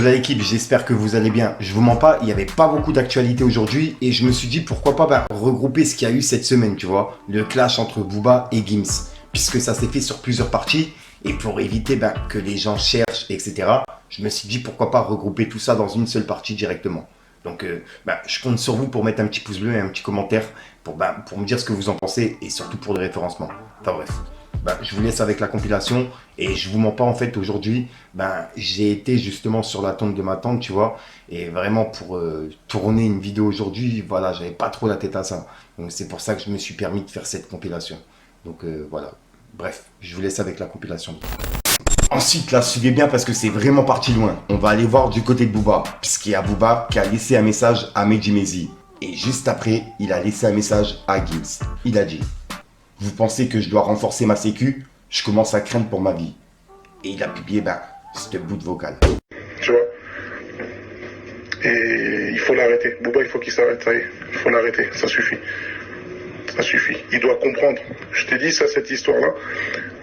Voilà l'équipe, j'espère que vous allez bien. Je vous mens pas, il n'y avait pas beaucoup d'actualité aujourd'hui et je me suis dit pourquoi pas regrouper ce qu'il y a eu cette semaine, tu vois, le clash entre Booba et Gims, puisque ça s'est fait sur plusieurs parties et pour éviter que les gens cherchent, etc., je me suis dit pourquoi pas regrouper tout ça dans une seule partie directement. Donc je compte sur vous pour mettre un petit pouce bleu et un petit commentaire pour me dire ce que vous en pensez et surtout pour le référencement. Enfin bref. Je vous laisse avec la compilation et je vous mens pas en fait aujourd'hui j'ai été justement sur la tombe de ma tante, tu vois, et vraiment pour tourner une vidéo aujourd'hui, voilà, j'avais pas trop la tête à ça, donc c'est pour ça que je me suis permis de faire cette compilation. Donc voilà, bref, je vous laisse avec la compilation. Ensuite là, suivez bien parce que c'est vraiment parti loin. On va aller voir du côté de Booba, puisqu'il y a Booba qui a laissé un message à Mehdi Maizy et juste après il a laissé un message à Gims. Il a dit: vous pensez que je dois renforcer ma sécu? Je commence à craindre pour ma vie. Et il a publié cette bout de vocale. Tu vois? Et il faut l'arrêter. Booba, il faut qu'il s'arrête, ça y est. Il faut l'arrêter, ça suffit. Ça suffit. Il doit comprendre. Je t'ai dit ça, cette histoire-là.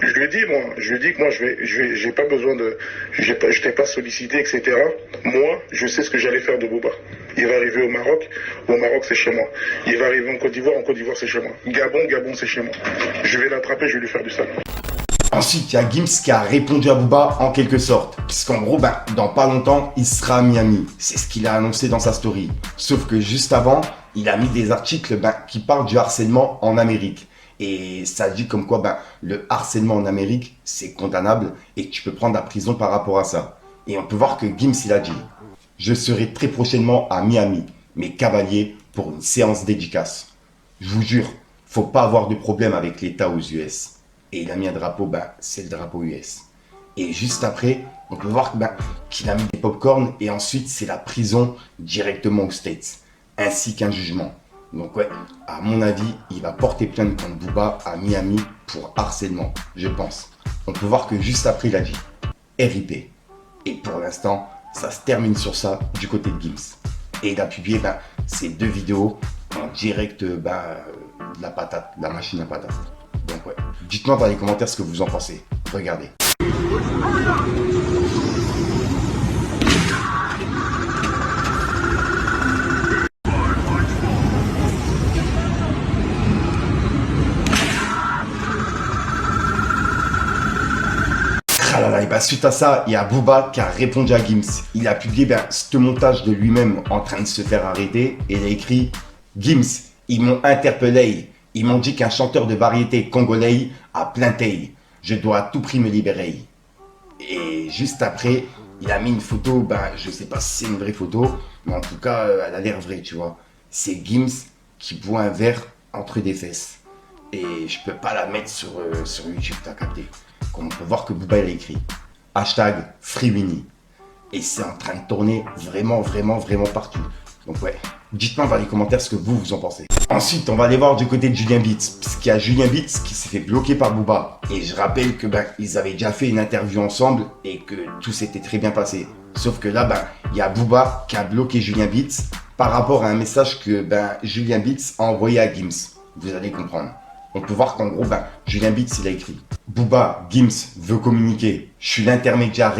Je lui ai dit que moi, j'ai pas besoin de, je t'ai pas sollicité, etc. Moi, je sais ce que j'allais faire de Booba. Il va arriver au Maroc, c'est chez moi. Il va arriver en Côte d'Ivoire, c'est chez moi. Gabon, c'est chez moi. Je vais l'attraper, je vais lui faire du sale. Ensuite, il y a Gims qui a répondu à Booba en quelque sorte. Puisqu'en gros, dans pas longtemps, il sera à Miami. C'est ce qu'il a annoncé dans sa story. Sauf que juste avant, il a mis des articles qui parlent du harcèlement en Amérique. Et ça dit comme quoi le harcèlement en Amérique, c'est condamnable et que tu peux prendre la prison par rapport à ça. Et on peut voir que Gims, il a dit: je serai très prochainement à Miami, mes cavaliers, pour une séance dédicace. Je vous jure, faut pas avoir de problème avec l'État aux US. Et il a mis un drapeau, c'est le drapeau US. Et juste après, on peut voir qu'il a mis des pop-corn et ensuite c'est la prison directement aux States, ainsi qu'un jugement. Donc ouais, à mon avis, il va porter plainte contre Booba à Miami pour harcèlement, je pense. On peut voir que juste après, il a dit RIP. Et pour l'instant, ça se termine sur ça du côté de Gims. Et il a publié ces deux vidéos en direct de la patate, de la machine à patate. Donc ouais, dites-moi dans les commentaires ce que vous en pensez. Regardez. Suite à ça, il y a Booba qui a répondu à Gims. Il a publié ce montage de lui-même en train de se faire arrêter et il a écrit: Gims, ils m'ont interpellé. Ils m'ont dit qu'un chanteur de variété congolais a plainté. Je dois à tout prix me libérer. Et juste après, il a mis une photo, je sais pas si c'est une vraie photo, mais en tout cas, elle a l'air vraie, tu vois. C'est Gims qui boit un verre entre des fesses. Et je peux pas la mettre sur YouTube, t'as capté. Comme on peut voir que Booba il a écrit #FreeWinnie. Et c'est en train de tourner vraiment partout. Donc ouais, dites-moi dans les commentaires ce que vous en pensez. Ensuite, on va aller voir du côté de Julien Beats, puisqu'il y a Julien Beats qui s'est fait bloquer par Booba. Et je rappelle que ils avaient déjà fait une interview ensemble et que tout s'était très bien passé. Sauf que là, il y a Booba qui a bloqué Julien Beats par rapport à un message que Julien Beats a envoyé à Gims. Vous allez comprendre. On peut voir qu'en gros, Julien Beats, il a écrit: Booba, Gims veut communiquer, je suis l'intermédiaire.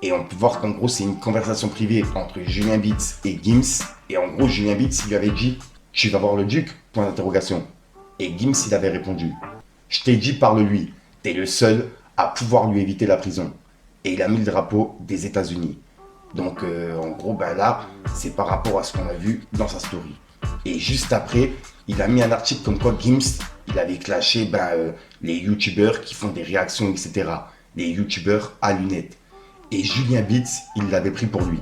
Et on peut voir qu'en gros, c'est une conversation privée entre Julien Beats et Gims. Et en gros, Julien Beats, il lui avait dit: tu vas voir le duc? Point d'interrogation. Et Gims, il avait répondu: je t'ai dit, parle-lui, t'es le seul à pouvoir lui éviter la prison. Et il a mis le drapeau des États-Unis. Donc en gros, là, c'est par rapport à ce qu'on a vu dans sa story. Et juste après, il a mis un article comme quoi Gims, il avait clashé les youtubeurs qui font des réactions, etc. Les youtubeurs à lunettes. Et Julien Beats, il l'avait pris pour lui.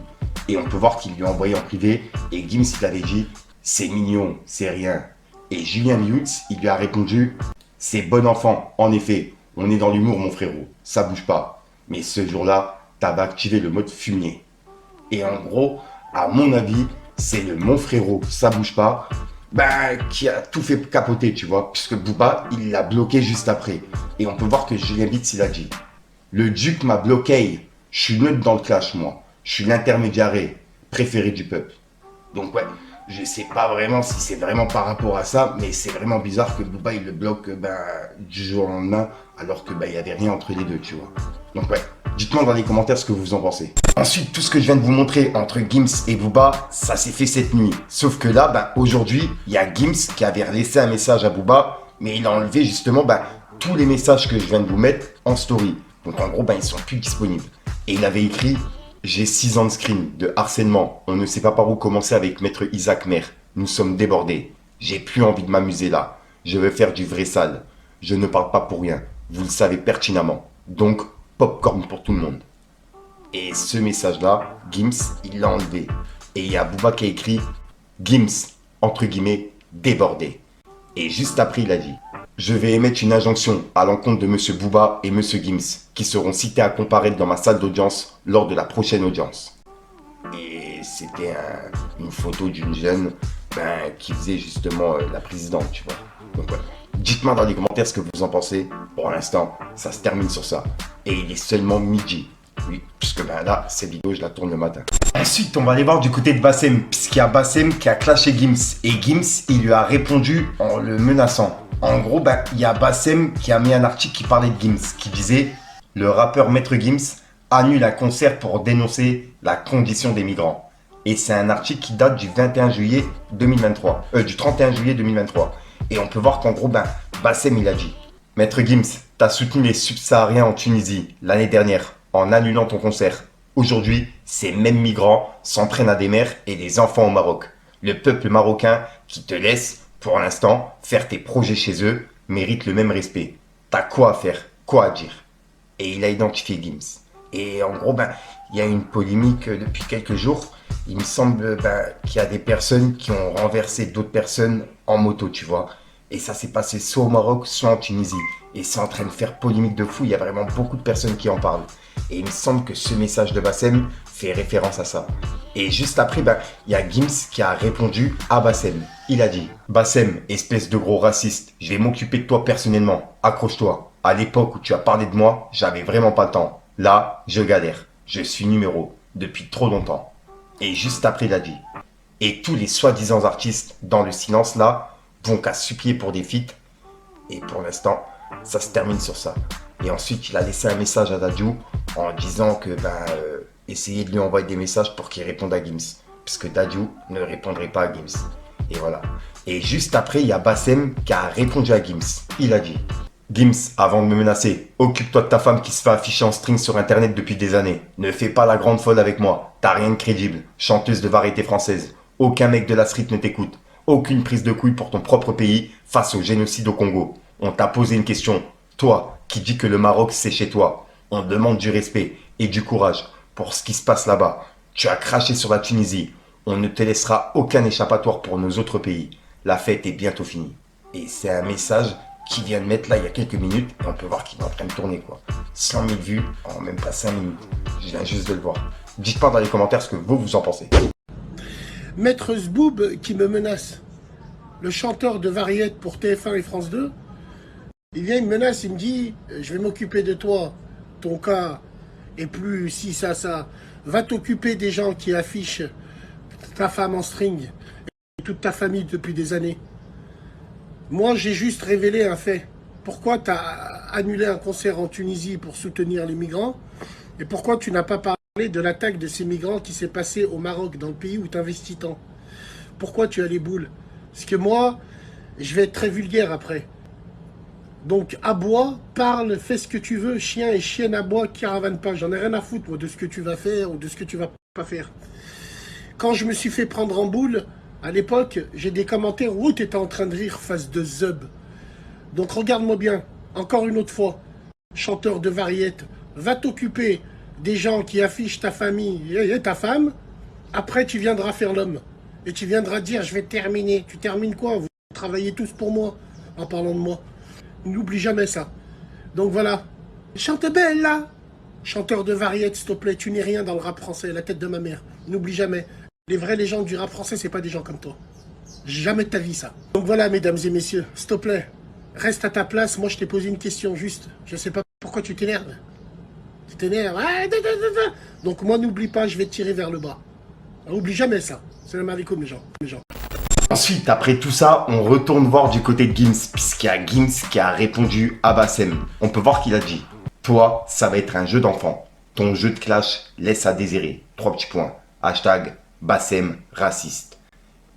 Et on peut voir qu'il lui a envoyé en privé. Et Gims, il avait dit: c'est mignon, c'est rien. Et Julien Beats, il lui a répondu: c'est bon enfant, en effet. On est dans l'humour, mon frérot. Ça bouge pas. Mais ce jour-là, t'avais activé le mode fumier. Et en gros, à mon avis, c'est le mon frérot, ça bouge pas, qui a tout fait capoter, tu vois, puisque Booba, il l'a bloqué juste après. Et on peut voir que Julien Beats, il a dit: le duc m'a bloqué, je suis neutre dans le clash, moi. Je suis l'intermédiaire préféré du peuple. Donc ouais, je sais pas vraiment si c'est vraiment par rapport à ça, mais c'est vraiment bizarre que Booba, il le bloque du jour au lendemain, alors que il y avait rien entre les deux, tu vois. Donc ouais, Dites-moi dans les commentaires ce que vous en pensez. Ensuite, tout ce que je viens de vous montrer entre Gims et Booba, ça s'est fait cette nuit. Sauf que là, aujourd'hui, il y a Gims qui avait laissé un message à Booba, mais il a enlevé justement tous les messages que je viens de vous mettre en story. Donc en gros, ils sont plus disponibles. Et il avait écrit: j'ai 6 ans de screen, de harcèlement. On ne sait pas par où commencer avec Maître Isaac Mer. Nous sommes débordés. J'ai plus envie de m'amuser là. Je veux faire du vrai sale. Je ne parle pas pour rien. Vous le savez pertinemment. Donc, popcorn pour tout le monde. Et ce message-là, Gims, il l'a enlevé. Et il y a Booba qui a écrit: Gims, entre guillemets, débordé. Et juste après, il a dit: je vais émettre une injonction à l'encontre de Monsieur Booba et Monsieur Gims, qui seront cités à comparaître dans ma salle d'audience lors de la prochaine audience. Et c'était une photo d'une jeune qui faisait justement la présidente, tu vois. Donc ouais. Dites-moi dans les commentaires ce que vous en pensez. Pour l'instant, ça se termine sur ça. Et il est seulement midi. Oui, puisque là, cette vidéo, je la tourne le matin. Ensuite, on va aller voir du côté de Bassem, puisqu'il y a Bassem qui a clashé Gims. Et Gims, il lui a répondu en le menaçant. En gros, il y a Bassem qui a mis un article qui parlait de Gims, qui disait: le rappeur Maître Gims annule un concert pour dénoncer la condition des migrants. Et c'est un article qui date du 21 juillet 2023. Du 31 juillet 2023. Et on peut voir qu'en gros, Bassem, il a dit: Maître Gims, t'as soutenu les subsahariens en Tunisie l'année dernière en annulant ton concert. Aujourd'hui, ces mêmes migrants s'entraînent à des mères et des enfants au Maroc. Le peuple marocain qui te laisse, pour l'instant, faire tes projets chez eux mérite le même respect. T'as quoi à faire, quoi à dire. Et il a identifié Gims. Et en gros, il y a une polémique depuis quelques jours. Il me semble qu'il y a des personnes qui ont renversé d'autres personnes en moto, tu vois. Et ça s'est passé soit au Maroc, soit en Tunisie. Et c'est en train de faire polémique de fou. Il y a vraiment beaucoup de personnes qui en parlent. Et il me semble que ce message de Bassem fait référence à ça. Et juste après, il y a Gims qui a répondu à Bassem. Il a dit: Bassem, espèce de gros raciste, je vais m'occuper de toi personnellement. Accroche-toi. À l'époque où tu as parlé de moi, j'avais vraiment pas le temps. Là, je galère. Je suis numéro depuis trop longtemps. Et juste après, il a dit: et tous les soi-disant artistes dans le silence là vont qu'à supplier pour des feats. Et pour l'instant, ça se termine sur ça. Et ensuite, il a laissé un message à Dadju en disant que essayez de lui envoyer des messages pour qu'il réponde à Gims. Puisque Dadju ne répondrait pas à Gims. Et voilà. Et juste après, il y a Bassem qui a répondu à Gims. Il a dit: Gims, avant de me menacer, occupe-toi de ta femme qui se fait afficher en string sur internet depuis des années. Ne fais pas la grande folle avec moi. T'as rien de crédible. Chanteuse de variété française. Aucun mec de la street ne t'écoute. Aucune prise de couille pour ton propre pays face au génocide au Congo. On t'a posé une question. Toi, qui dis que le Maroc c'est chez toi. On te demande du respect et du courage pour ce qui se passe là-bas. Tu as craché sur la Tunisie. On ne te laissera aucun échappatoire pour nos autres pays. La fête est bientôt finie. Et c'est un message qui vient de mettre là il y a quelques minutes. Et on peut voir qu'il est en train de tourner quoi. 100 000 vues en même pas 5 minutes. Je viens juste de le voir. Dites-moi dans les commentaires ce que vous en pensez. Maître Zboob qui me menace. Le chanteur de variété pour TF1 et France 2. Il vient, il me menace, il me dit: je vais m'occuper de toi. Ton cas est plus si ça. Va t'occuper des gens qui affichent ta femme en string et toute ta famille depuis des années. Moi, j'ai juste révélé un fait. Pourquoi tu as annulé un concert en Tunisie pour soutenir les migrants? Et pourquoi tu n'as pas parlé de l'attaque de ces migrants qui s'est passée au Maroc, dans le pays où tu investis tant? Pourquoi tu as les boules? Parce que moi, je vais être très vulgaire après. Donc, aboie, parle, fais ce que tu veux, chien et chienne aboie, caravane pas. J'en ai rien à foutre, moi, de ce que tu vas faire ou de ce que tu vas pas faire. Quand je me suis fait prendre en boule, à l'époque, j'ai des commentaires où tu étais en train de rire face de Zub. Donc, regarde-moi bien, encore une autre fois, chanteur de variété, va t'occuper des gens qui affichent ta famille et ta femme. Après, tu viendras faire l'homme. Et tu viendras dire: je vais terminer. Tu termines quoi? Vous travaillez tous pour moi, en parlant de moi. N'oublie jamais ça. Donc voilà. Chante belle là. Chanteur de variété, s'il te plaît. Tu n'es rien dans le rap français, la tête de ma mère. N'oublie jamais. Les vraies légendes du rap français, c'est pas des gens comme toi. Jamais de ta vie ça. Donc voilà, mesdames et messieurs, s'il te plaît, reste à ta place. Moi, je t'ai posé une question juste. Je sais pas pourquoi tu t'énerves. Tu t'énerves. Donc moi, n'oublie pas, je vais te tirer vers le bas. N'oublie jamais ça. Salam alaikum les gens. Ensuite, après tout ça, on retourne voir du côté de Gims, puisqu'il y a Gims qui a répondu à Bassem. On peut voir qu'il a dit: toi, ça va être un jeu d'enfant. ton jeu de clash laisse à désirer. 3 petits points. Hashtag Bassem raciste.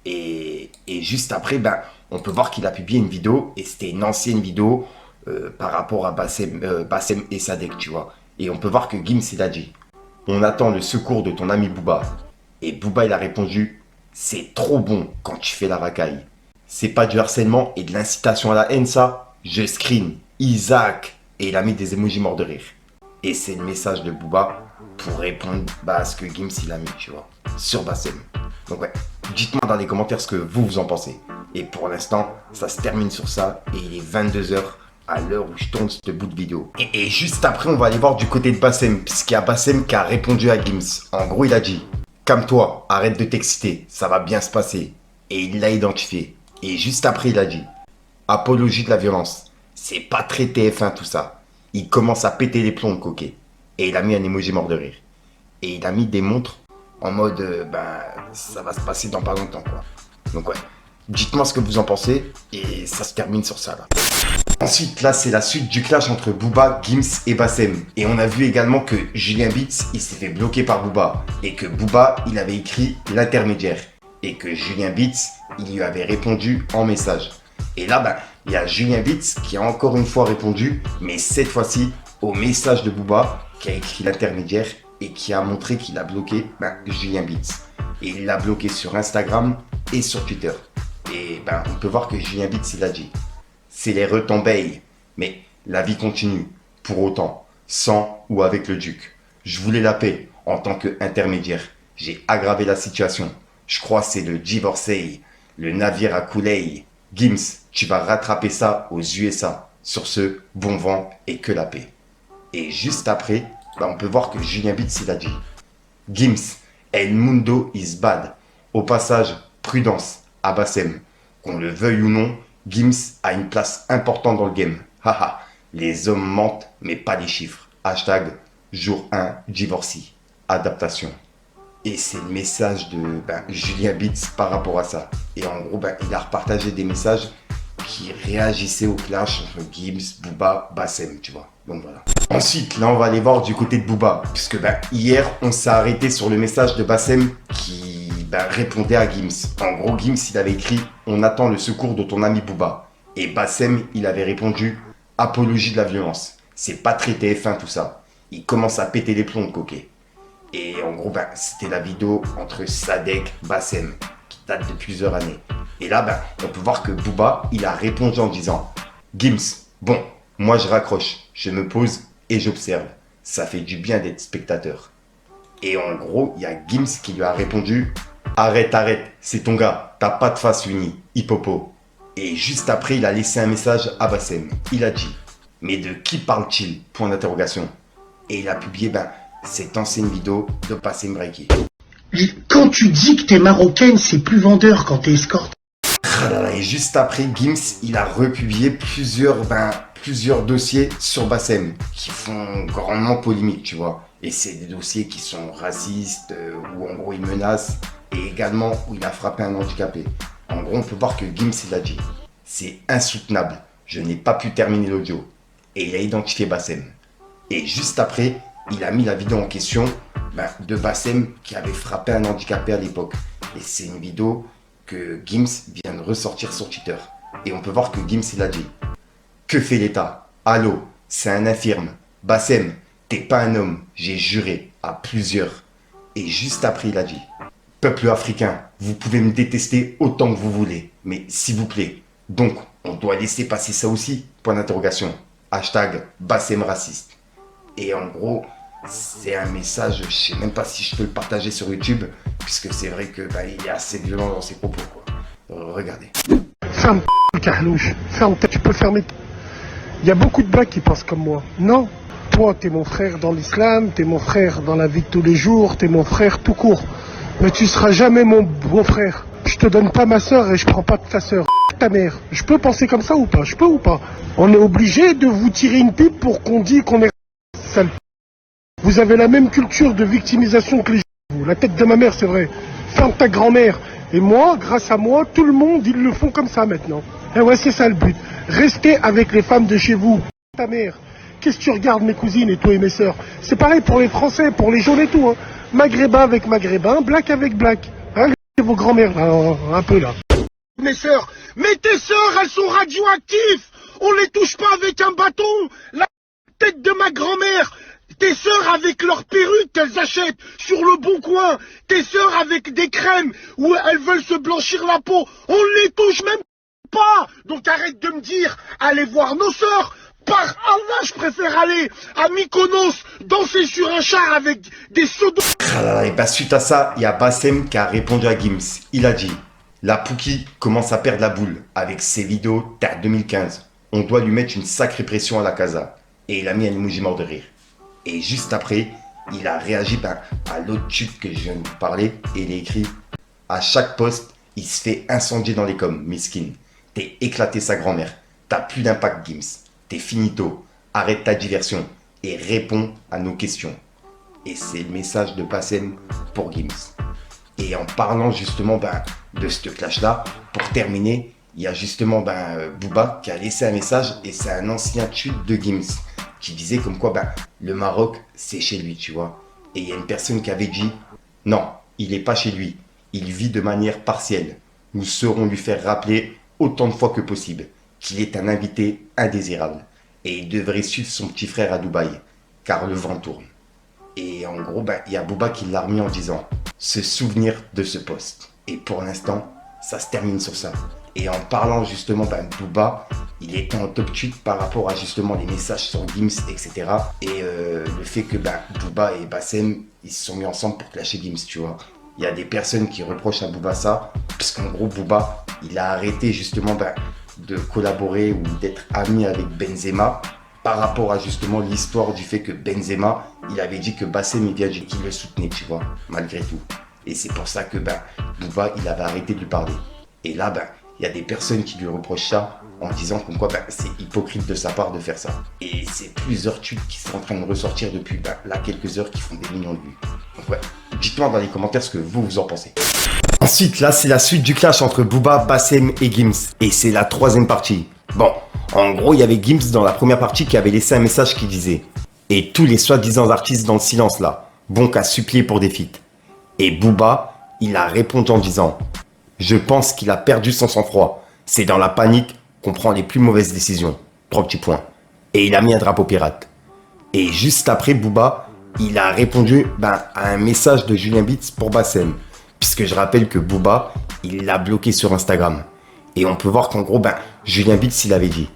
Et juste après, on peut voir qu'il a publié une vidéo, et c'était une ancienne vidéo par rapport à Bassem et Sadek, tu vois. Et on peut voir que Gims, il a dit: on attend le secours de ton ami Booba. Et Booba, il a répondu: c'est trop bon quand tu fais la racaille. C'est pas du harcèlement et de l'incitation à la haine, ça? Je screen Isaac. Et il a mis des emojis morts de rire. Et c'est le message de Booba pour répondre à ce que Gims il a mis, tu vois, sur Bassem. Donc ouais, dites-moi dans les commentaires ce que vous en pensez. Et pour l'instant, ça se termine sur ça. Et il est 22 h à l'heure où je tourne ce bout de vidéo. Et juste après, on va aller voir du côté de Bassem, puisqu'il y a Bassem qui a répondu à Gims. En gros, il a dit: calme-toi, arrête de t'exciter, ça va bien se passer. Et il l'a identifié. Et juste après, il a dit: apologie de la violence. C'est pas très TF1 tout ça. Il commence à péter les plombs, le coquet. Et il a mis un emoji mort de rire. Et il a mis des montres en mode ça va se passer dans pas longtemps, quoi. Donc ouais, dites-moi ce que vous en pensez. Et ça se termine sur ça, là. Ensuite, là, c'est la suite du clash entre Booba, Gims et Bassem. Et on a vu également que Julien Beats, il s'est fait bloquer par Booba. Et que Booba, il avait écrit l'intermédiaire. Et que Julien Beats, il lui avait répondu en message. Et là, il y a Julien Beats qui a encore une fois répondu, mais cette fois-ci au message de Booba, qui a écrit l'intermédiaire et qui a montré qu'il a bloqué Julien Beats. Et il l'a bloqué sur Instagram et sur Twitter. Et on peut voir que Julien Beats, il a dit: c'est les retombées, mais la vie continue, pour autant, sans ou avec le duc. Je voulais la paix en tant qu'intermédiaire. J'ai aggravé la situation. Je crois que c'est le divorcé, le navire a coulé. Gims, tu vas rattraper ça aux USA. Sur ce, bon vent et que la paix. Et juste après, on peut voir que Julien Beats, il a dit: Gims, El Mundo is bad. Au passage, prudence à Bassem. Qu'on le veuille ou non, Gims a une place importante dans le game. Haha, les hommes mentent, mais pas les chiffres. Hashtag jour 1 divorcie. Adaptation. Et c'est le message de Julien Beats par rapport à ça. Et en gros, il a repartagé des messages qui réagissaient au clash entre Gims, Booba, Bassem, tu vois. Donc voilà. Ensuite, là, on va aller voir du côté de Booba. Puisque hier, on s'est arrêté sur le message de Bassem qui répondait à Gims. En gros, Gims, il avait écrit: on attend le secours de ton ami Booba. Et Bassem, il avait répondu: apologie de la violence. C'est pas très TF1 tout ça. Il commence à péter les plombs, coquet. Et en gros, c'était la vidéo entre Sadek, Bassem, qui date de plusieurs années. Et là, on peut voir que Booba, il a répondu en disant: Gims, bon, moi je raccroche, je me pose et j'observe. Ça fait du bien d'être spectateur. Et en gros, il y a Gims qui lui a répondu: arrête, c'est ton gars, t'as pas de face unie, hippopo. Et juste après, il a laissé un message à Bassem. Il a dit: mais de qui parle-t-il? Point d'interrogation. Et il a publié cette ancienne vidéo de Bassem Breaky. Quand tu dis que t'es marocaine, c'est plus vendeur quand t'es escorte. Et juste après, Gims, il a republié plusieurs dossiers sur Bassem qui font grandement polémique, tu vois. Et c'est des dossiers qui sont racistes, où en gros il menace, et également où il a frappé un handicapé. En gros, on peut voir que Gims, il a dit: c'est insoutenable, je n'ai pas pu terminer l'audio. Et il a identifié Bassem. Et juste après, il a mis la vidéo en question de Bassem qui avait frappé un handicapé à l'époque. Et c'est une vidéo que Gims vient de ressortir sur Twitter. Et on peut voir que Gims, il a dit: que fait l'État? Allô, c'est un infirme. Bassem, t'es pas un homme, j'ai juré à plusieurs. Et juste après, il a dit: peuple africain, vous pouvez me détester autant que vous voulez, mais s'il vous plaît, donc on doit laisser passer ça aussi? Point d'interrogation. Hashtag Bassem raciste. Et en gros, c'est un message, je sais même pas si je peux le partager sur YouTube, puisque c'est vrai que il est assez violent dans ses propos, quoi. Regardez. Ferme ta carlouche, ferme ta... Tu peux fermer... Il y a beaucoup de blagues qui pensent comme moi. Non, toi t'es mon frère dans l'islam, t'es mon frère dans la vie de tous les jours, t'es mon frère tout court. Mais tu seras jamais mon beau-frère. Je te donne pas ma soeur et je prends pas de ta soeur. Ta mère. Je peux penser comme ça ou pas? Je peux ou pas? On est obligé de vous tirer une pipe pour qu'on dise qu'on est sale. Vous avez la même culture de victimisation que les gens. La tête de ma mère, c'est vrai. Ferme ta grand-mère. Et moi, grâce à moi, tout le monde, ils le font comme ça maintenant. Et ouais, c'est ça le but. Restez avec les femmes de chez vous. Ta mère. Qu'est-ce que tu regardes mes cousines et toi et mes sœurs? C'est pareil pour les Français, pour les jaunes et tout. Hein. Maghrébin avec maghrébin, black avec black. Hein, vos grands-mères, un peu là. Mes sœurs, mais tes sœurs, elles sont radioactives. On les touche pas avec un bâton. La tête de ma grand-mère. Tes sœurs avec leurs perruques qu'elles achètent sur le bon coin. Tes sœurs avec des crèmes où elles veulent se blanchir la peau. On les touche même pas. Donc arrête de me dire, allez voir nos sœurs. Par Allah, je préfère aller à Mykonos danser sur un char avec des sodos. Et bah suite à ça, il y a Bassem qui a répondu à Gims. Il a dit: la Pookie commence à perdre la boule avec ses vidéos Terre 2015. On doit lui mettre une sacrée pression à la casa. Et il a mis un emoji mort de rire. Et juste après, il a réagi à l'autre tube que je viens de vous parler. Et il a écrit: à chaque poste, il se fait incendier dans les coms, miskin. T'es éclaté sa grand-mère. T'as plus d'impact, Gims. T'es finito. Arrête ta diversion et réponds à nos questions. Et c'est le message de Bassem pour Gims. Et en parlant justement de ce clash-là, pour terminer, il y a justement Booba qui a laissé un message, et c'est un ancien tube de Gims qui disait comme quoi le Maroc, c'est chez lui, tu vois. Et il y a une personne qui avait dit: non, il n'est pas chez lui, il vit de manière partielle. Nous saurons lui faire rappeler autant de fois que possible qu'il est un invité indésirable et il devrait suivre son petit frère à Dubaï, car le vent tourne. Et en gros, il y a Booba qui l'a remis en disant: se souvenir de ce poste. Et pour l'instant, ça se termine sur ça. Et en parlant justement Booba, il était en top tweet par rapport à justement les messages sur Gims, etc. Et le fait que Booba et Bassem, ils se sont mis ensemble pour clasher Gims, tu vois. Il y a des personnes qui reprochent à Booba ça, parce qu'en gros, Booba, il a arrêté justement de collaborer ou d'être ami avec Benzema par rapport à justement l'histoire du fait que Benzema, il avait dit que Bassem, il vient qu'il le soutenait, tu vois, malgré tout. Et c'est pour ça que Booba, il avait arrêté de lui parler. Et là, il y a des personnes qui lui reprochent ça en disant comme quoi c'est hypocrite de sa part de faire ça. Et c'est plusieurs tubes qui sont en train de ressortir depuis là quelques heures qui font des millions de vues. Donc ouais, dites-moi dans les commentaires ce que vous en pensez. Ensuite, là, c'est la suite du clash entre Booba, Bassem et Gims. Et c'est la troisième partie. Bon, en gros, il y avait Gims dans la première partie qui avait laissé un message qui disait: et tous les soi-disant artistes dans le silence là, bon qu'à supplier pour des feats. Et Booba, il a répondu en disant: je pense qu'il a perdu son sang-froid. C'est dans la panique qu'on prend les plus mauvaises décisions. 3 petits points. Et il a mis un drapeau pirate. Et juste après, Booba, il a répondu à un message de Julien Beats pour Bassem. Puisque je rappelle que Booba, il l'a bloqué sur Instagram. Et on peut voir qu'en gros, Julien Beats, il avait dit: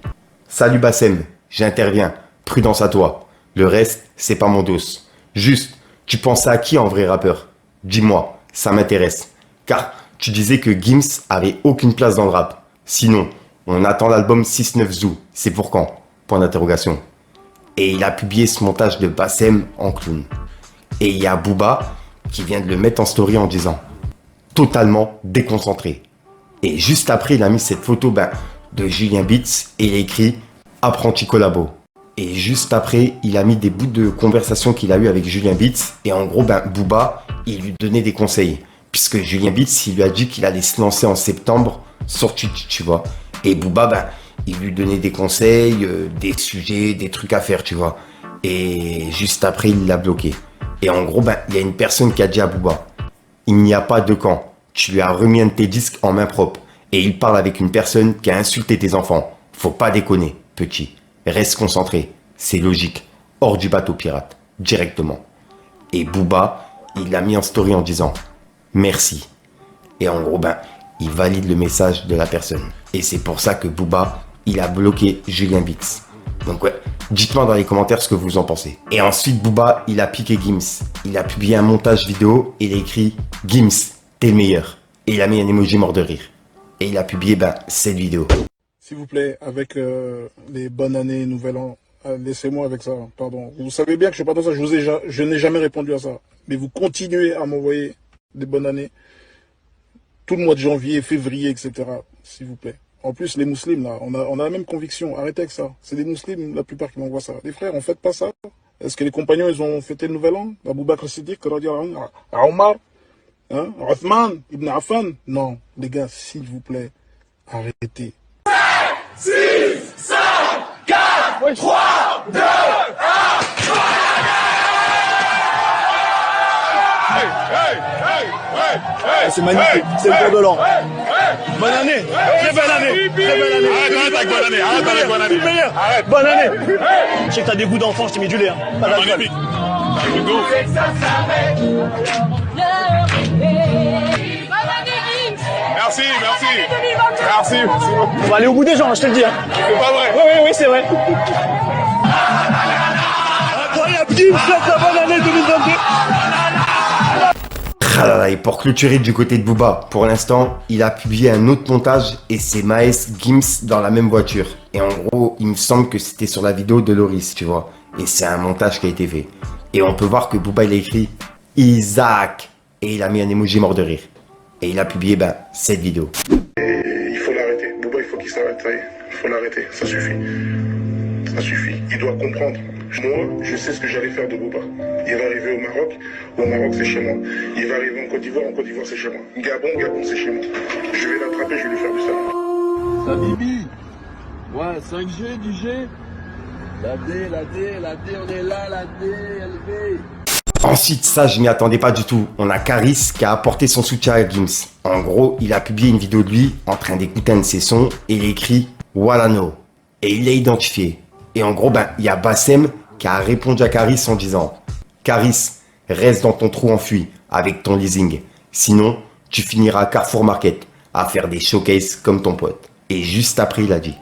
salut Bassem, j'interviens. Prudence à toi. Le reste, c'est pas mon dos. Juste, tu pensais à qui en vrai rappeur? Dis-moi, ça m'intéresse. Car tu disais que Gims avait aucune place dans le rap. Sinon, on attend l'album 6-9 Zoo. C'est pour quand? Point d'interrogation. Et il a publié ce montage de Bassem en clown. Et il y a Booba qui vient de le mettre en story en disant: totalement déconcentré. Et juste après, il a mis cette photo de Julien Beats et il a écrit apprenti collabo. Et juste après, il a mis des bouts de conversation qu'il a eu avec Julien Beats. Et en gros, Booba, il lui donnait des conseils. Puisque Julien Beats, il lui a dit qu'il allait se lancer en septembre sur Twitch, tu vois. Et Booba, il lui donnait des conseils, des sujets, des trucs à faire, tu vois. Et juste après, il l'a bloqué. Et en gros, il y a une personne qui a dit à Booba: il n'y a pas de camp. Tu lui as remis un de tes disques en main propre. Et il parle avec une personne qui a insulté tes enfants. Faut pas déconner, petit. Reste concentré. C'est logique. Hors du bateau pirate. Directement. Et Booba, il l'a mis en story en disant: merci. Et en gros, il valide le message de la personne. Et c'est pour ça que Booba, il a bloqué Julien Beats. Donc ouais, dites-moi dans les commentaires ce que vous en pensez. Et ensuite, Booba, il a piqué Gims. Il a publié un montage vidéo et il a écrit: Gims, t'es le meilleur. Et il a mis un emoji mort de rire. Et il a publié cette vidéo. S'il vous plaît, avec les bonnes années, nouvel an, laissez-moi avec ça, pardon. Vous savez bien que je suis pas dans ça, je n'ai jamais répondu à ça. Mais vous continuez à m'envoyer des bonnes années. Tout le mois de janvier, février, etc. S'il vous plaît. En plus, les musulmans, là, on a la même conviction. Arrêtez avec ça. C'est des musulmans, la plupart, qui m'envoient ça. Les frères, on fête pas ça. Est-ce que les compagnons, ils ont fêté le nouvel an? Abou Bakr Siddiq, Omar, Othman, Ibn Affan? Non, les gars, s'il vous plaît, arrêtez. 6, 5, 4, C'est magnifique, c'est le jour de l'an. Bonne année, très belle année, très belle année. Arrête avec bonne année, arrête avec bonne année. Arrête. Bonne année. Je sais que t'as des goûts d'enfant, je t'ai mis du lait. Hein. Pas d'alcool. Merci, merci. Merci. On va aller au bout des gens, je te le dis. Hein. C'est pas vrai. Oui, c'est vrai. Incroyable, Gims, souhaite la bonne année 2022. Ah là là, et pour clôturer du côté de Booba, pour l'instant, il a publié un autre montage et c'est Maes Gims dans la même voiture. Et en gros, il me semble que c'était sur la vidéo de Loris, tu vois. Et c'est un montage qui a été fait. Et on peut voir que Booba, il a écrit Isaac. Et il a mis un emoji mort de rire. Et il a publié, cette vidéo. Et il faut l'arrêter. Booba, il faut qu'il s'arrête, ça y est. Il faut l'arrêter, ça suffit. Ça suffit. Il doit comprendre. Moi, je sais ce que j'allais faire de Booba. Il va arriver au Maroc, c'est chez moi. Il va arriver en Côte d'Ivoire, c'est chez moi. Gabon, c'est chez moi. Je vais l'attraper, je vais lui faire du sale. Ça bibi. Ouais, 5G, 10G. La D, on est là, la D, LV. Ensuite, ça, je m'y attendais pas du tout. On a Caris qui a apporté son soutien à Gims. En gros, il a publié une vidéo de lui en train d'écouter un de ses sons et il a écrit Walano. Et il l'a identifié. Et en gros, il y a Bassem qui a répondu à Caris en disant Caris, reste dans ton trou enfui avec ton leasing. Sinon, tu finiras à Carrefour Market à faire des showcases comme ton pote. Et juste après, il a dit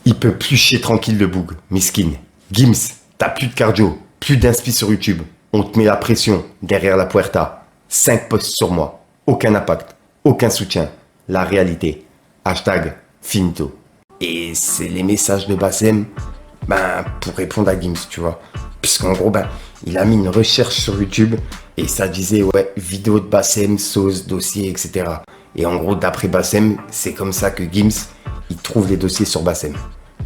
il peut plus chier tranquille le boug, miskin. Gims, t'as plus de cardio, plus d'inspi sur YouTube. On te met la pression derrière la puerta. 5 posts sur moi. Aucun impact. Aucun soutien. La réalité. Hashtag finito. Et c'est les messages de Bassem pour répondre à Gims, tu vois. Puisqu'en gros, il a mis une recherche sur YouTube et ça disait, vidéo de Bassem, sauce, dossier, etc. Et en gros, d'après Bassem, c'est comme ça que Gims, il trouve les dossiers sur Bassem.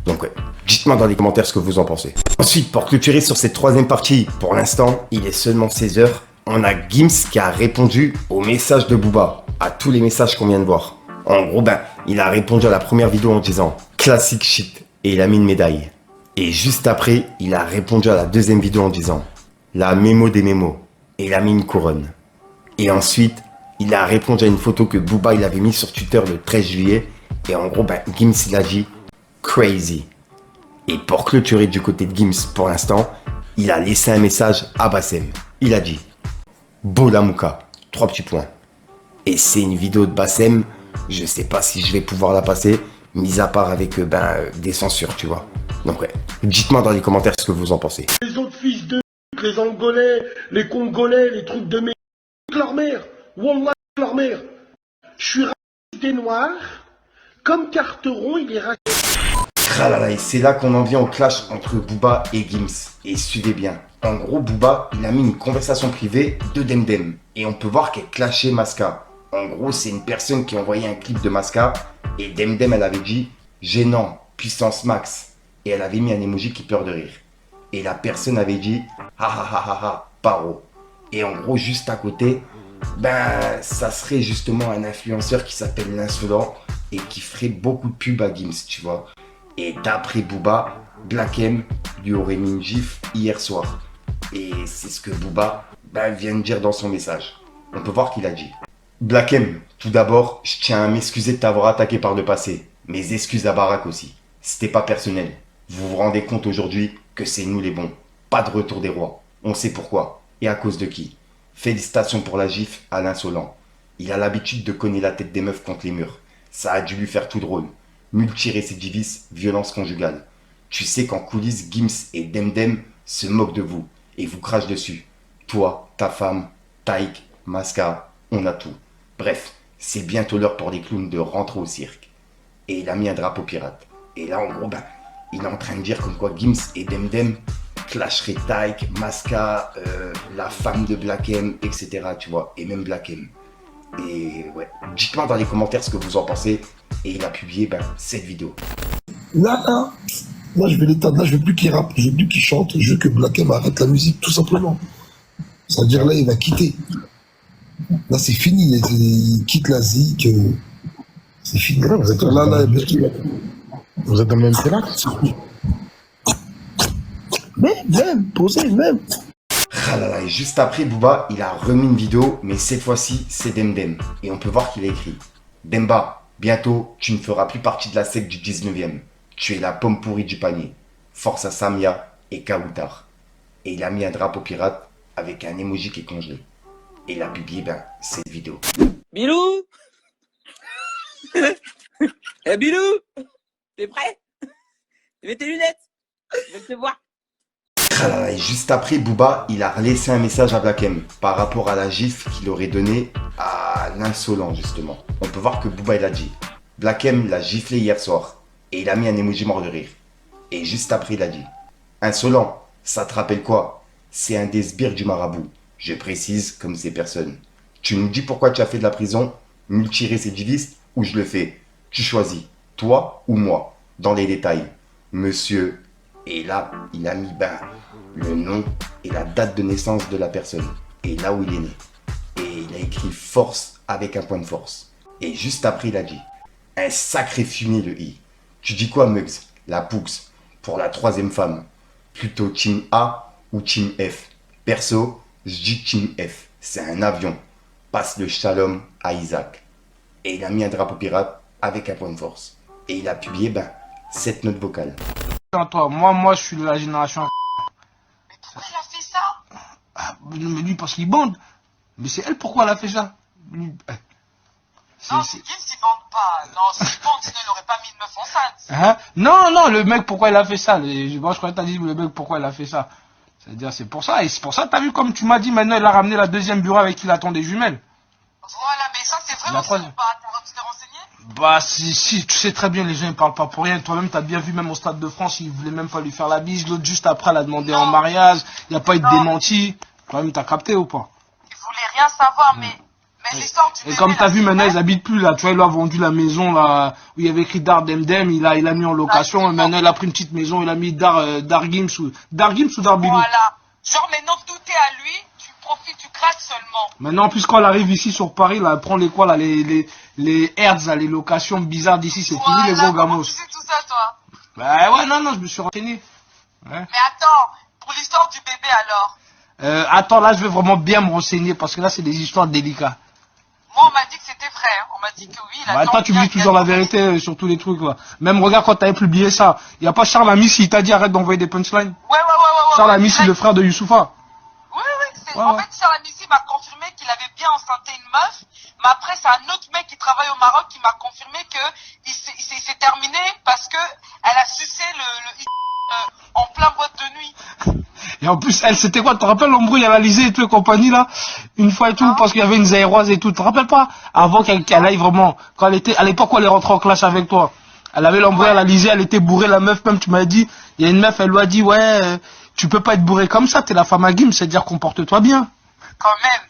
Donc dites-moi dans les commentaires ce que vous en pensez. Ensuite, pour clôturer sur cette troisième partie, pour l'instant, il est seulement 16h. On a Gims qui a répondu au message de Booba, à tous les messages qu'on vient de voir. En gros, il a répondu à la première vidéo en disant « Classic shit » et il a mis une médaille. Et juste après, il a répondu à la deuxième vidéo en disant « La mémo des mémos » et il a mis une couronne. Et ensuite, il a répondu à une photo que Booba il avait mis sur Twitter le 13 juillet. Et en gros, Gims il a dit « Crazy ». Et pour clôturer du côté de Gims pour l'instant, il a laissé un message à Bassem. Il a dit « Bolamouka », 3 petits points. Et c'est une vidéo de Bassem, je sais pas si je vais pouvoir la passer, mis à part avec des censures, tu vois. Donc dites-moi dans les commentaires ce que vous en pensez. Les autres fils de les Angolais, les Congolais, les trucs de merde, leur mère, Wallah, leur mère. Je suis raciste des Noirs, comme Carteron, il est raciste. Et c'est là qu'on en vient au clash entre Booba et Gims. Et suivez bien. En gros, Booba, il a mis une conversation privée de Demdem. Et on peut voir qu'elle clashait Maska. En gros, c'est une personne qui a envoyé un clip de Maska. Et Demdem, elle avait dit « Gênant, puissance max ». Et elle avait mis un emoji qui pleure de rire. Et la personne avait dit « Ha ha ha ha ha, paro ». Et en gros, juste à côté, ça serait justement un influenceur qui s'appelle l'Insolent et qui ferait beaucoup de pub à Gims, tu vois. Et d'après Booba, Black M lui aurait mis une gifle hier soir. Et c'est ce que Booba vient de dire dans son message. On peut voir qu'il a dit Black M, tout d'abord, je tiens à m'excuser de t'avoir attaqué par le passé. Mes excuses à Barack aussi. C'était pas personnel. Vous vous rendez compte aujourd'hui que c'est nous les bons. Pas de retour des rois. On sait pourquoi. Et à cause de qui. Félicitations pour la gifle à l'Insolent. Il a l'habitude de cogner la tête des meufs contre les murs. Ça a dû lui faire tout drôle. Multirécidiviste, violence conjugale. Tu sais qu'en coulisses, Gims et Demdem se moquent de vous et vous crachent dessus. Toi, ta femme, Taïk, Maska, on a tout. Bref, c'est bientôt l'heure pour les clowns de rentrer au cirque. Et il a mis un drapeau pirate. Et là, en gros, il est en train de dire comme quoi Gims et Demdem clasheraient Taïk, Maska, la femme de Black M, etc. Tu vois, et même Black M. Et dites-moi dans les commentaires ce que vous en pensez. Et il a publié cette vidéo. Là, je vais l'éteindre. Là, je veux plus qu'il rappe, je veux plus qu'il chante. Je veux que Black M arrête la musique, tout simplement. C'est-à-dire là, il va quitter. Là, c'est fini. Il quitte la zik. C'est fini. Vous êtes dans le même terrain. Même, posé, même. Ah là là, et juste après, Booba, il a remis une vidéo, mais cette fois-ci, c'est Demdem. Et on peut voir qu'il a écrit: Demba, bientôt, tu ne feras plus partie de la secte du 19e. Tu es la pomme pourrie du panier. Force à Samia et Kaoutar. Et il a mis un drapeau pirate avec un emoji qui est congelé. Et il a publié cette vidéo. Bilou. Eh Bilou, t'es prêt? Mets tes lunettes, je vais te voir. Ah là là, et juste après, Booba, il a laissé un message à Black M par rapport à la gifle qu'il aurait donnée à l'insolent, justement. On peut voir que Booba, il a dit: Black M l'a giflé hier soir. Et il a mis un emoji mort de rire. Et juste après, il a dit: Insolent, ça te rappelle quoi? C'est un des sbires du marabout. Je précise comme ces personnes. Tu nous dis pourquoi tu as fait de la prison, multirécidiviste, ou je le fais. Tu choisis, toi ou moi, dans les détails. Monsieur. Et là, il a mis le nom et la date de naissance de la personne. Et là où il est né. Et il a écrit force avec un point de force. Et juste après, il a dit: un sacré fumier le i. Tu dis quoi, Mugs? La Poux, pour la troisième femme. Plutôt team A ou team F? Perso, je dis team F. C'est un avion. Passe le shalom à Isaac. Et il a mis un drapeau pirate avec un point de force. Et il a publié cette note vocale. Toi, moi je suis de la génération. Mais pourquoi il a fait ça? Mais lui parce qu'il bande. Mais c'est elle, pourquoi elle a fait ça? Lui, non, c'est Gims, il bande pas. Non, s'il bande, sinon il aurait pas mis une meuf enceinte. Hein? Non, le mec, pourquoi il a fait ça? Moi je croyais que t'as dit le mec, pourquoi il a fait ça? C'est-à-dire, c'est pour ça. Et c'est pour ça, t'as vu, comme tu m'as dit, maintenant il a ramené la deuxième bureau avec qui il attend des jumelles. Voilà, mais ça c'est vraiment ça ou pas? T'es renseigné? Bah si, tu sais très bien, les gens ils parlent pas pour rien. Toi-même t'as bien vu, même au Stade de France, il voulait même pas lui faire la bise. L'autre juste après, elle a demandé en mariage. Il n'y a pas eu de démenti. Toi-même t'as capté ou pas? Il voulait rien savoir, mais l'histoire du Et comme t'as vu, maintenant ils habitent plus là. Tu vois, il a vendu la maison là où il y avait écrit Dar Demdem. Il a mis en location. Et maintenant il a pris une petite maison. Il a mis Dar Gims ou Dar Bilou. Voilà. Genre maintenant tout est à lui. Tu profites, tu craques seulement. Maintenant en plus quand elle arrive ici sur Paris, là, elle prend les quoi là, les hertz, là, les locations bizarres d'ici, c'est fini les gros gamos. Tu sais tout ça toi? Bah ouais, non, je me suis renseigné. Ouais. Mais attends, pour l'histoire du bébé alors? Attends, là je vais vraiment bien me renseigner parce que là c'est des histoires délicates. Moi on m'a dit que c'était vrai, hein. On m'a dit que oui. Bah toi tu me dis toujours la vérité sur tous les trucs là. Même regarde quand t'avais publié ça, y a pas Charles Amici, il t'a dit arrête d'envoyer des punchlines? Ouais. Charles Amici, le frère de Youssoufa. Oui, en fait, Charles Amici m'a confirmé qu'il avait bien enceinté une meuf, mais après, c'est un autre mec qui travaille au Maroc qui m'a confirmé que il s'est terminé parce que elle a sucé en plein boîte de nuit. Et en plus, elle, c'était quoi? Tu te rappelles l'embrouille à l'Alizé et tout et compagnie là? Une fois et tout, parce qu'il y avait une zaïroise et tout. Tu te rappelles pas? Avant qu'elle aille vraiment, quand elle était, à l'époque où elle est rentrée en clash avec toi. Elle avait l'embrouille à l'Alizé, elle était bourrée, la meuf, même tu m'as dit, il y a une meuf, elle lui a dit, ouais, tu peux pas être bourré comme ça, t'es la femme à Gims, c'est-à-dire comporte-toi bien. Quand même.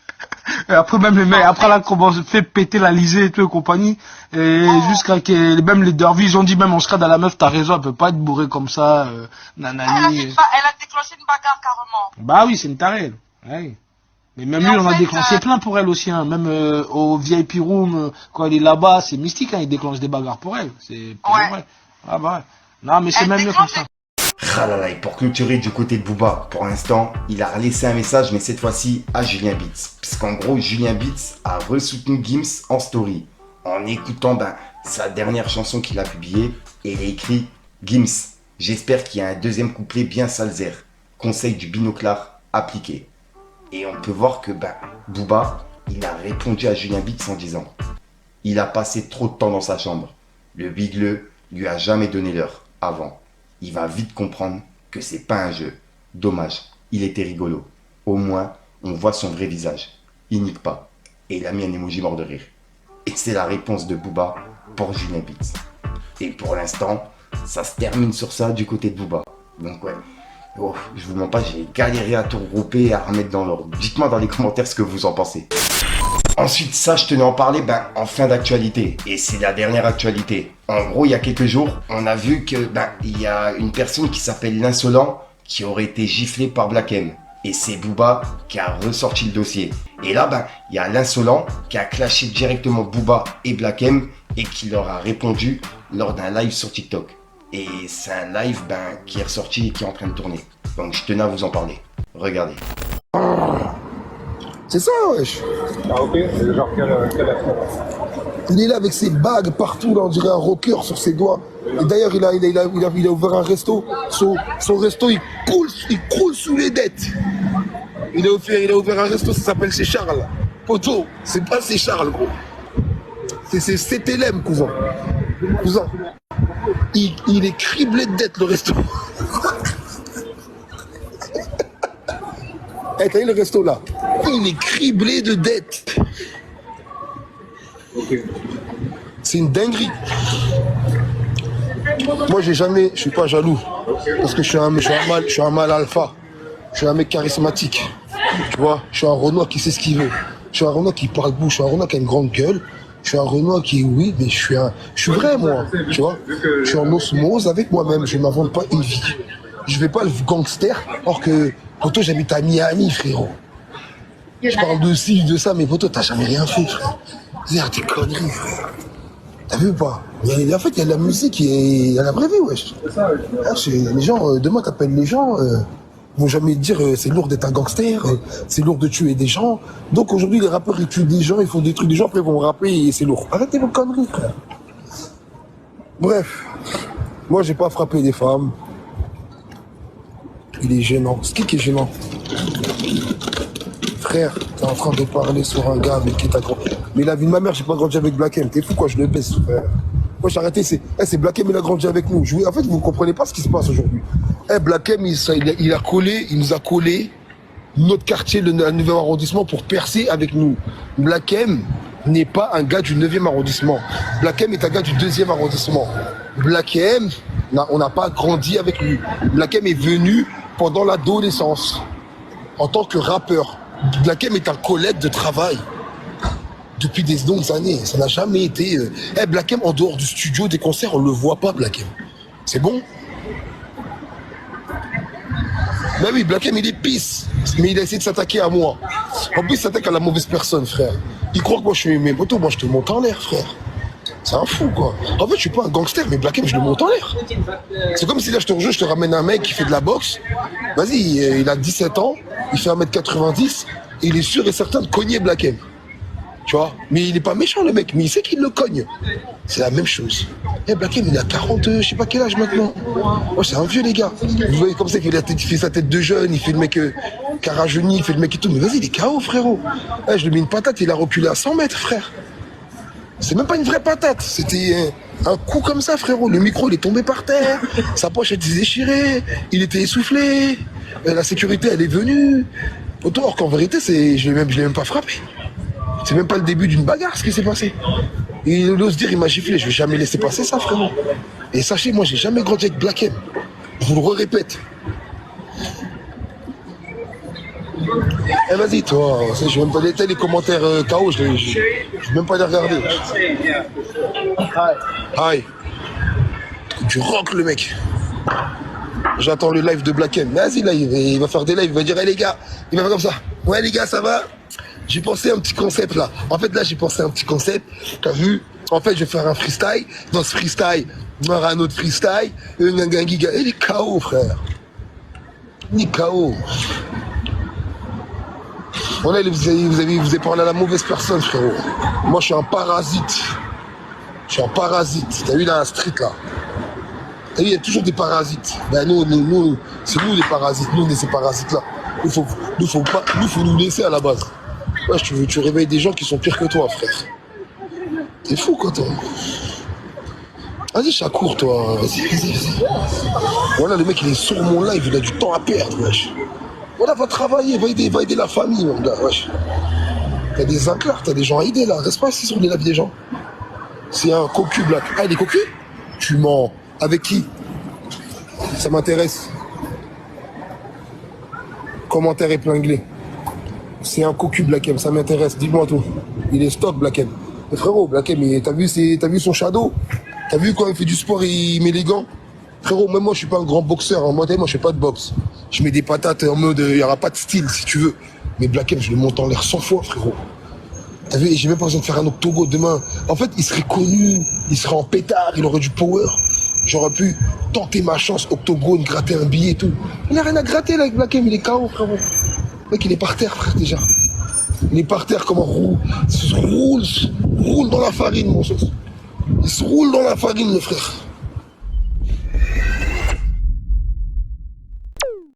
Et après même les mecs, après là, comment fait péter l'Alizé et tout et compagnie, et jusqu'à que même les dervis, ils ont dit, même en scred à la meuf, t'as raison, elle peut pas être bourrée comme ça, nanani. Elle a déclenché une bagarre carrément. Bah oui, c'est une tarée, ouais. Mais même lui, on a déclenché plein pour elle aussi, hein. Même au VIP room, quand elle est là-bas, c'est mystique, hein. Il déclenche des bagarres pour elle. C'est vrai. Ah bah ouais. Non, mais c'est même mieux comme ça. Ah là là, et pour clôturer du côté de Booba, pour l'instant, il a laissé un message, mais cette fois-ci à Julien Beats. Puisqu'en gros, Julien Beats a ressoutenu Gims en story, en écoutant sa dernière chanson qu'il a publiée, et il a écrit: Gims, j'espère qu'il y a un deuxième couplet bien salzer. Conseil du binoclard appliqué. Et on peut voir que Booba, il a répondu à Julien Beats en disant: il a passé trop de temps dans sa chambre. Le bigleux lui a jamais donné l'heure avant. Il va vite comprendre que c'est pas un jeu. Dommage, il était rigolo. Au moins, on voit son vrai visage. Il nique pas. Et il a mis un emoji mort de rire. Et c'est la réponse de Booba pour Julien Beats. Et pour l'instant, ça se termine sur ça du côté de Booba. Donc ouais, je vous mens pas, j'ai galéré à tout regrouper et à remettre dans l'ordre. Dites-moi dans les commentaires ce que vous en pensez. Ensuite, ça, je tenais à en parler en fin d'actualité. Et c'est la dernière actualité. En gros, il y a quelques jours, on a vu que il y a une personne qui s'appelle l'Insolent qui aurait été giflé par Black M. Et c'est Booba qui a ressorti le dossier. Et là, il y a l'Insolent qui a clashé directement Booba et Black M et qui leur a répondu lors d'un live sur TikTok. Et c'est un live qui est ressorti et qui est en train de tourner. Donc je tenais à vous en parler. Regardez. C'est ça, wesh. Ah ok, c'est genre quel Il est là avec ses bagues partout, là, on dirait un rocker sur ses doigts. Et d'ailleurs, il a ouvert un resto. Son resto, il croule sous les dettes. Il a ouvert un resto, ça s'appelle C'est Charles. Poto, c'est pas C'est Charles, gros. C'est CTLM, cousin. Cousin. Il est criblé de dettes, le resto. Eh, t'as vu le resto là? Il est criblé de dettes. C'est une dinguerie. Moi, je suis pas jaloux. Parce que je suis un mâle alpha. Je suis un mec charismatique. Tu vois, je suis un Renoir qui sait ce qu'il veut. Je suis un Renoir qui parle bouche. Je suis un Renoir qui a une grande gueule. Je suis un Renoir qui, oui, mais je suis vrai, moi. Tu vois, je suis en osmose avec moi-même. Je ne m'invente pas une vie. Je vais pas le gangster, or que, poto, j'habite à Miami, frérot. Je parle de ci, de ça, mais poto, t'as jamais rien fait, frère. C'est tes conneries, frère. T'as vu ou pas? En fait, il y a de la musique et il y a la vraie vie, wesh. Les gens, demain, t'appelles les gens, vont jamais te dire c'est lourd d'être un gangster, c'est lourd de tuer des gens. Donc aujourd'hui, les rappeurs, ils tuent des gens, ils font des trucs des gens, après ils vont rapper et c'est lourd. Arrêtez vos conneries, frère. Bref, moi, j'ai pas frappé des femmes. Il est gênant. C'est qui est gênant? Frère, t'es en train de parler sur un gars avec qui t'as grandi. Mais la vie de ma mère, j'ai pas grandi avec Black M. T'es fou quoi, je le baisse, frère. Moi j'ai arrêté, c'est Black M, il a grandi avec nous. En fait, vous comprenez pas ce qui se passe aujourd'hui. Black M, il nous a collé notre quartier, le 9e arrondissement, pour percer avec nous. Black M n'est pas un gars du 9e arrondissement. Black M est un gars du 2e arrondissement. Black M, on n'a pas grandi avec lui. Black M est venu pendant l'adolescence, en tant que rappeur. Black M est un collègue de travail depuis des longues années. Ça n'a jamais été... Black M, en dehors du studio, des concerts, on le voit pas, Black M. C'est bon? Ben oui, Black M, il est pisse. Mais il a essayé de s'attaquer à moi. En plus, il s'attaque à la mauvaise personne, frère. Il croit que moi, je suis... Mais poto, moi, je te monte en l'air, frère. C'est un fou, quoi. En fait, je suis pas un gangster, mais Black M, je le monte en l'air. C'est comme si là, je te rejoins, je te ramène un mec qui fait de la boxe. Vas-y, il a 17 ans, il fait 1m90, et il est sûr et certain de cogner Black M. Tu vois? Mais il est pas méchant, le mec, mais il sait qu'il le cogne. C'est la même chose. Black M, il a 42, je sais pas quel âge maintenant. Oh, c'est un vieux, les gars. Vous voyez comme ça qu'il fait sa tête de jeune, il fait le mec carajeuni, il fait le mec et tout. Mais vas-y, il est KO, frérot. Je lui mets une patate, il a reculé à 100 mètres, frère. C'est même pas une vraie patate, c'était un coup comme ça, frérot. Le micro, il est tombé par terre, sa poche était déchirée, il était essoufflé, la sécurité, elle est venue. Or qu'en vérité, je l'ai même pas frappé. C'est même pas le début d'une bagarre, ce qui s'est passé. Et il ose dire, il m'a giflé, je vais jamais laisser passer ça, frérot. Et sachez, moi, j'ai jamais grandi avec Black M. Je vous le répète. Vas-y, toi, je vais même pas les commentaires KO, je vais même pas les regarder. Aïe. Du rock, le mec. J'attends le live de Black M. Vas-y, là, il va faire des lives, il va dire, les gars, il va faire comme ça. Ouais, les gars, ça va? J'ai pensé à un petit concept, là. En fait, là, j'ai pensé à un petit concept. T'as vu? En fait, je vais faire un freestyle. Dans ce freestyle, il y aura un autre freestyle. Et il est KO, frère. Il est KO. Bon là, vous avez parlé à la mauvaise personne, frérot. Moi, je suis un parasite. Je suis un parasite. T'as vu, dans la street, là. T'as vu, il y a toujours des parasites. Ben, nous c'est nous les parasites. Nous, on est ces parasites-là. Il faut nous laisser à la base. Ouais, tu réveilles des gens qui sont pires que toi, frère. T'es fou, quoi, toi. Vas-y, Chakour, toi. Vas-y. Voilà, le mec, il est sur mon live. Il a du temps à perdre, wesh. Voilà, va travailler, va aider la famille, mon gars, wesh. T'as des inclars, t'as des gens à aider, là. Reste pas assis sur les lives des gens. C'est un cocu, Black. Ah, il est cocu? Tu mens. Avec qui? Ça m'intéresse. Commentaire épinglé. C'est un cocu, Black M, ça m'intéresse. Dis-moi tout. Il est stop, Black M. Mais frérot, Black M, t'as vu son shadow? T'as vu quand il fait du sport, il met les gants? Frérot, même moi, je suis pas un grand boxeur. Hein. Moi, je fais pas de boxe. Je mets des patates en mode, il y aura pas de style, si tu veux. Mais Black M, je le monte en l'air 100 fois, frérot. T'as vu, j'ai même pas besoin de faire un octogo demain. En fait, il serait connu, il serait en pétard, il aurait du power. J'aurais pu tenter ma chance, octogone, gratter un billet et tout. Il n'a rien à gratter là avec Black M, il est KO, frérot. Le mec, il est par terre, frère, déjà. Il est par terre comme un roule. Il se roule dans la farine, mon sauce. Il se roule dans la farine, le frère.